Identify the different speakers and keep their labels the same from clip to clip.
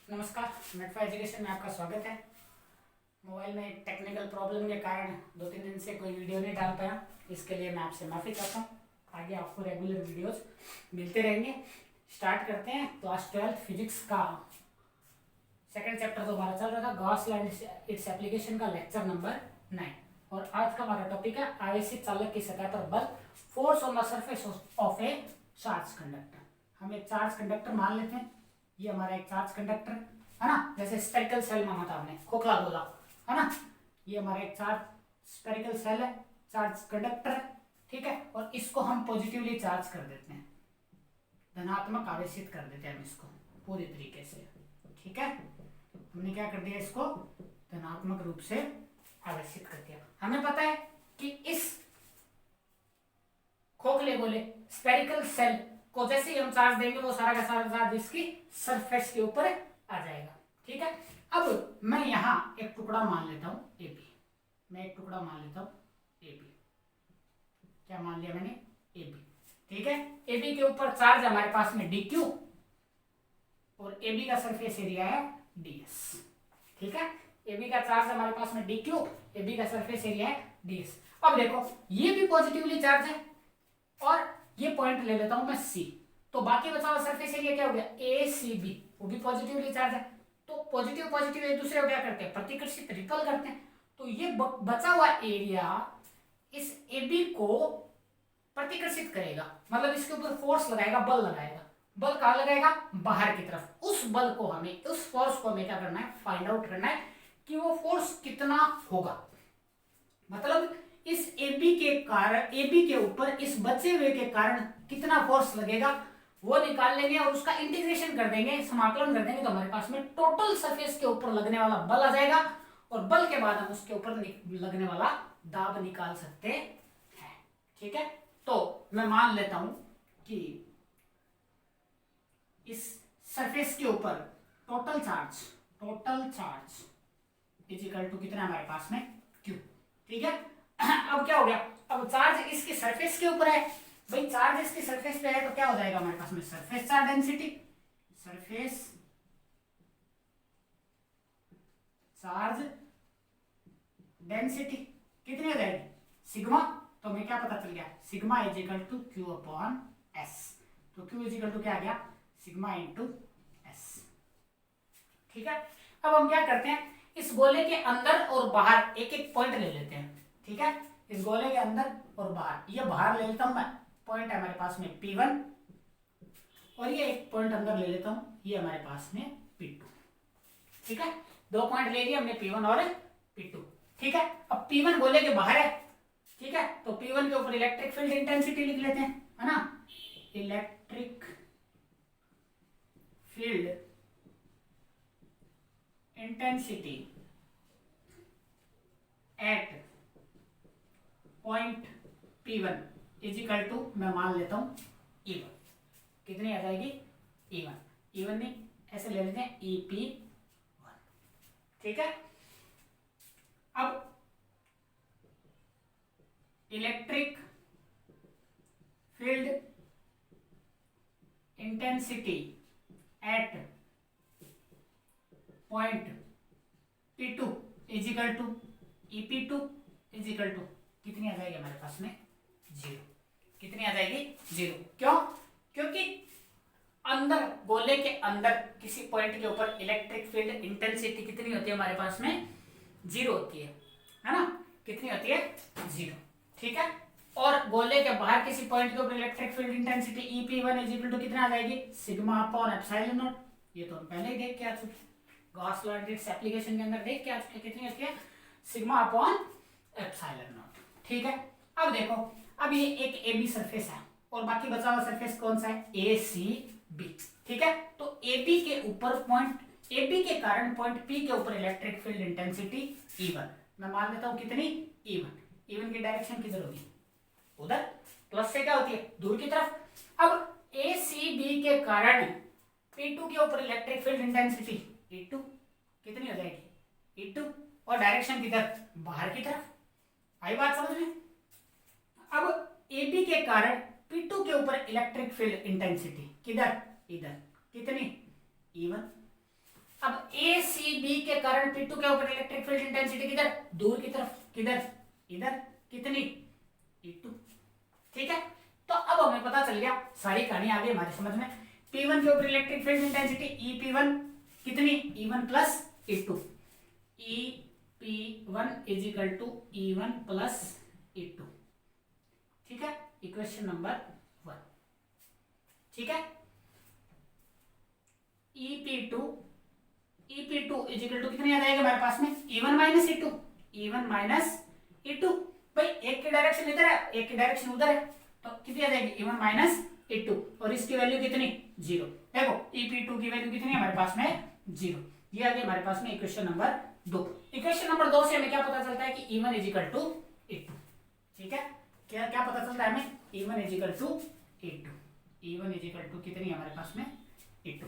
Speaker 1: नमस्कार, मेटफा एजुकेशन में आपका स्वागत है। मोबाइल में टेक्निकल प्रॉब्लम के कारण 2-3 दिन से कोई वीडियो नहीं डाल पाया, इसके लिए मैं आपसे माफ़ी चाहता हूँ। आगे आपको रेगुलर वीडियोस मिलते रहेंगे। स्टार्ट करते हैं क्लास 12 फिजिक्स का सेकंड चैप्टर। तो हमारा चल रहा था Gauss law and its application का लेक्चर नंबर 9 और आज का हमारा टॉपिक है आवेशित चालक की सतह पर बल, force on the surface of A charge conductor. हम एक चार्ज कंडक्टर मान लेते हैं, ये हमारा एक चार्ज कंडक्टर है ना, जैसे स्फेरिकल सेल माना था हमने, खोखला गोला है ना। ये हमारा एक चार्ज स्फेरिकल सेल है, चार्ज कंडक्टर है, ठीक है। और इसको हम पॉजिटिवली चार्ज कर देते हैं, धनात्मक आवेशित कर देते हैं हम इसको पूरी तरीके से, ठीक है। हमने क्या कर दिया, इसको धनात्मक रूप से आवेशित कर दिया। हमें पता है कि इस खोखले गोले स्फेरिकल सेल को जैसे ही हम चार्ज देंगे वो सारा का सारा चार्ज इसकी सरफेस के ऊपर आ जाएगा, ठीक है। अब मैं यहाँ एक टुकड़ा मान लेता हूँ AB, मैं एक टुकड़ा मान लेता हूँ AB। क्या मान लिया मैंने? AB, ठीक है। AB के ऊपर चार्ज हमारे पास में DQ और AB का सरफेस एरिया है DS, ठीक है। AB का चार्ज हमारे पास में DQ, AB का सरफेस एरिया है DS। अब देखो ये भी पॉजिटिवली चार्ज है और ये पॉइंट ले लेता हूं मैं C, तो बाकी बचा हुआ सरफेस एरिया क्या हो गया? ACB, वो भी पॉजिटिवली चार्ज है। तो पॉजिटिव पॉजिटिव एक दूसरे को क्या करते हैं? प्रतिकर्षित, रिपल करते हैं। तो ये बचा हुआ एरिया इस AB को प्रतिकर्षित करेगा, मतलब इसके ऊपर फोर्स लगाएगा, बल लगाएगा। बल कहां लगाएगा? बाहर की तरफ। उस बल को हमें, उस फोर्स को हमें क्या करना है? फाइंड आउट करना है कि वो फोर्स कितना होगा। मतलब इस AB के ऊपर इस बचे हुए के कारण कितना फोर्स लगेगा वो निकाल लेंगे और उसका इंटीग्रेशन कर देंगे, समाकलन कर देंगे, तो हमारे पास में टोटल सरफेस के ऊपर लगने वाला बल आ जाएगा और बल के बाद हम उसके ऊपर लगने वाला दाब निकाल सकते हैं, ठीक है। तो मैं मान लेता हूं कि इस सरफेस के ऊपर total charge is equal to कितना हमारे पास में? Q, ठीक है। अब क्या हो गया? अब चार्ज इसकी सरफेस के ऊपर है भाई, चार्ज इसकी सरफेस पे है तो क्या हो जाएगा हमारे पास में? Surface charge density, surface charge density कितनी हो जाएगी? सिग्मा। तो हमें क्या पता चल गया? Sigma is equal to Q upon S। तो Q इज इक्वल टू क्या आ गया? सिग्मा इंटू S, ठीक है। अब हम क्या करते हैं, इस गोले के अंदर और बाहर एक एक पॉइंट ले लेते हैं, ठीक है। इस गोले के अंदर और बाहर, ये बाहर ले लेता हूं मैं, पॉइंट है हमारे पास में P1 और ये एक पॉइंट अंदर ले लेता हूं, ये हमारे पास में P2, ठीक है। दो पॉइंट ले लिए हमने, P1 और P2, ठीक है। अब P1 गोले के बाहर है, ठीक है, तो P1 के ऊपर इलेक्ट्रिक फील्ड इंटेंसिटी लिख लेते हैं, है ना। Electric field intensity at point P1 is equal to, मैं मान लेता हूं E1। कितनी आ जाएगी? E1 नहीं, ऐसे ले लेते हैं EP1, ठीक है। अब electric field intensity at point P2 is equal to EP2 is equal to कितनी आ जाएगी हमारे पास में? 0। कितनी आ जाएगी? 0। क्यों? क्योंकि अंदर, गोले के अंदर किसी पॉइंट के ऊपर इलेक्ट्रिक फील्ड इंटेंसिटी कितनी होती है हमारे पास में? 0 होती है ना। कितनी होती है? 0, ठीक है। और गोले के बाहर किसी पॉइंट के ऊपर electric field intensity EP1 is equal to कितना आ जाएगी? Sigma upon epsilon nought. ये तो हम पहले ही देख के आ चुके, Gauss law and its application के अंदर देख के आ चुके, कितनी होती है? सिग्मा अपॉन एप्सिलॉन नॉट, ठीक है। अब देखो, अब ये एक AB सरफेस है और बाकी बचा हुआ सरफेस कौन सा है? ACB, ठीक है। तो AB के ऊपर पॉइंट, AB के कारण पॉइंट P के ऊपर इलेक्ट्रिक फील्ड इंटेंसिटी E1, मैं मान लेता हूं कितनी? E1 की डायरेक्शन किधर होगी? उधर। प्लस से क्या होती है? दूर की तरफ। अब ACB के कारण P2 के ऊपर इलेक्ट्रिक फील्ड इंटेंसिटी E2 कितनी हो जाएगी? E2, और डायरेक्शन किधर? बाहर की तरफ। आई बात समझ में? अब AB के कारण P2 के ऊपर इलेक्ट्रिक फील्ड इंटेंसिटी किधर? इधर। कितनी? E1, अब ए सी बी के कारण P2 के ऊपर इलेक्ट्रिक फील्ड इंटेंसिटी किधर, दूर की तरफ, किधर, इधर, कितनी, E2। ठीक है, तो अब हमें पता चल गया, सारी कहानी आ गई हमारी समझ में। P1 के ऊपर इलेक्ट्रिक फील्ड इंटेंसिटी EP1 कितनी, E1 plus E2, EP1 is equal to E1 plus E2। ठीक है, इक्वेशन नंबर 1। ठीक है, EP2 इज इक्वल टू कितनी आ जाएगा हमारे पास में, E1 minus E2, E1 minus E2। भाई एक की डायरेक्शन इधर है, एक की डायरेक्शन उधर है, तो कितनी आ जाएगी, E1 माइनस E2, और इसकी वैल्यू कितनी, 0। देखो EP2 की वैल्यू कितनी है हमारे पास में, 0। ये आ गया हमारे पास में इक्वेशन नंबर 2। इक्वेशन नंबर 2 से हमें क्या पता चलता है कि E1 is equal to E2। ठीक है, क्या क्या पता चलता है हमें, E1 is equal to E2, E1 is equal to कितनी है हमारे पास में, E2।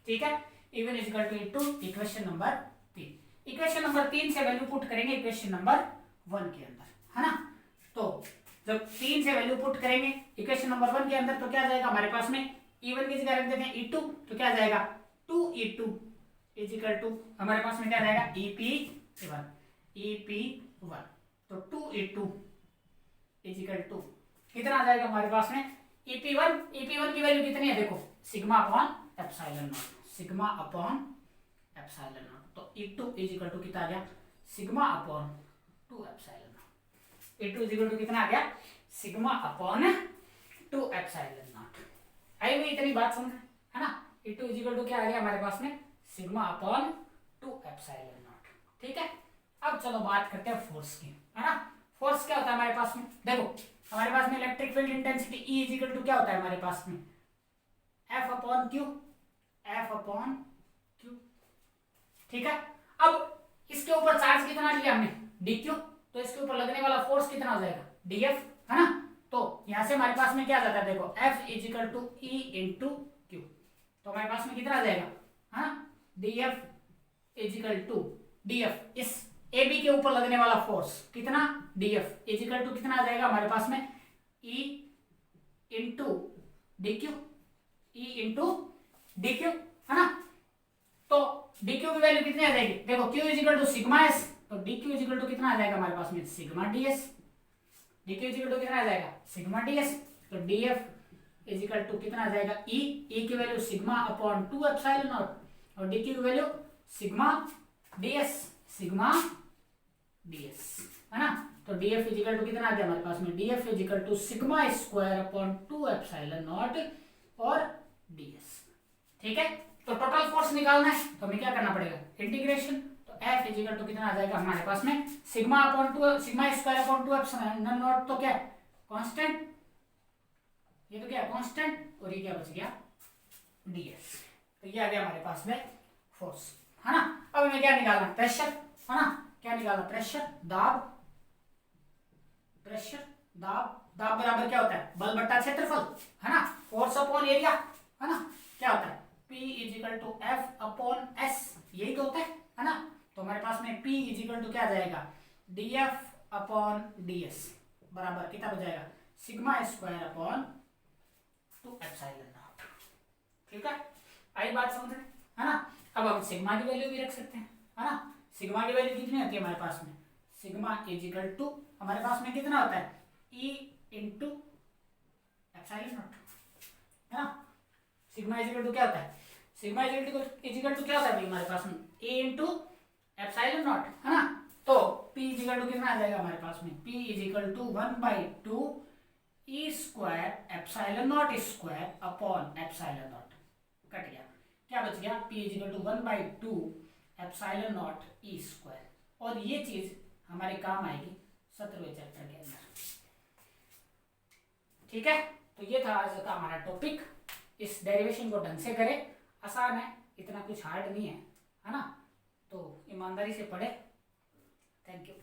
Speaker 1: ठीक है, E1 is equal to E2, equation number 3। Equation number 3 से वैल्यू पुट करेंगे इक्वेशन नंबर 1 के अंदर, है ना। तो जब 3 से वैल्यू पुट करेंगे इक्वेशन नंबर 1 के अंदर, तो क्या आ जाएगा हमारे पास में, E1 की जगह रख देते हैं E2, तो क्या आ जाएगा, 2E2 इज इक्वल टू हमारे पास में क्या आ जाएगा, EP1, तो 2E2 इज इक्वल टू कितना आ जाएगा हमारे पास में, EP1 की वैल्यू कितनी है, देखो sigma upon epsilon nought, sigma upon epsilon nought, तो E2 इज इक्वल टू कितना आ गया, sigma upon 2 epsilon nought. E2 is equal to कितना आ गया, सिग्मा अपॉन 2 एप्सिलॉन नॉट। आई हुई इतनी बात समझ, है ना। E2 इज इक्वल टू क्या आ गया हमारे पास में, सिग्मा अपॉन 2 एप्सिलॉन नॉट। ठीक है, अब चलो बात करते हैं फोर्स की, है ना। फोर्स क्या होता है हमारे पास में, देखो हमारे पास में electric field intensity E is equal to क्या होता है हमारे पास में, F upon Q, F upon Q। ठीक है, अब इसके ऊपर चार्ज कितना लिया हमने, dq, तो इसके ऊपर लगने वाला फोर्स कितना हो जाएगा, dF, है ना। तो यहां से हमारे पास में क्या आ जाता है, देखो F is equal to E into Q, तो हमारे पास में कितना आ जाएगा, है ना, dF is equal to dF, इस AB के ऊपर लगने वाला फोर्स कितना, dF इज इक्वल टू कितना आ जाएगा हमारे पास में, E into dq, E into dq, है ना। तो dq की वैल्यू कितनी आ जाएगी, देखो q is equal to sigma s, तो dq इज इक्वल टू कितना आ जाएगा हमारे पास में, sigma ds, dq is equal to कितना आ जाएगा, सिग्मा ds, तो df इज इक्वल टू कितना आ जाएगा, e की value sigma upon 2 epsilon nought, और dq की value sigma ds, sigma ds, है ना। तो df इज इक्वल टू कितना आ गया हमारे पास में, df is equal to sigma square upon 2 epsilon nought और ds। ठीक है, तो टोटल फोर्स निकालना है, तो हमें क्या करना पड़ेगा, इंटीग्रेशन, तो F इज इक्वल टू कितना आ जाएगा हमारे पास में, sigma upon 2, sigma square upon 2 epsilon nought, तो क्या कांस्टेंट, ये तो क्या कांस्टेंट, और ये क्या बच गया, ds। तो ये आ गया हमारे पास में फोर्स, है ना। अब हमें क्या निकालना, प्रेशर, है ना। क्या निकालना, प्रेशर, दाब, प्रेशर, दाब, दाब बराबर क्या होता है, बल बट्टा क्षेत्रफल, है ना, फोर्स अपॉन एरिया, है ना। क्या होता है, P is equal to F upon S, यही तो होता है ना। तो हमारे पास में P इज इक्वल टू क्या आ जाएगा, dF अपॉन ds बराबर कितना हो जाएगा, sigma square upon 2 epsilon not. ठीक है, आई बात समझ में, है ना। अब हम सिग्मा की वैल्यू भी रख सकते हैं, है ना। सिग्मा की वैल्यू कितनी होती है हमारे पास में, सिग्मा इज इक्वल टू हमारे पास में कितना होता है, E इंटू एप्सिलॉन नॉट, है ना। सिग्मा इज इक्वल टू क्या होता है, सिग्मा इज इक्वल टू क्या होता है हमारे पास में, A इंटू एप्सिलॉन नॉट, है ना। तो P इज इक्वल टू कितना आ जाएगा हमारे पास में, P is equal to 1/2 E square epsilon nought square upon epsilon nought, cut गया, क्या बच गया, P is equal to 1/2 epsilon nought E square. और ये चीज हमारे काम आएगी 17वें चैप्टर के अंदर। ठीक है, तो ये था आज का हमारा टॉपिक। इस डेरिवेशन को ढंग से करें, आसान है, इतना कुछ हार्ड नहीं है, है ना। तो ईमानदारी से पढ़े। Thank you.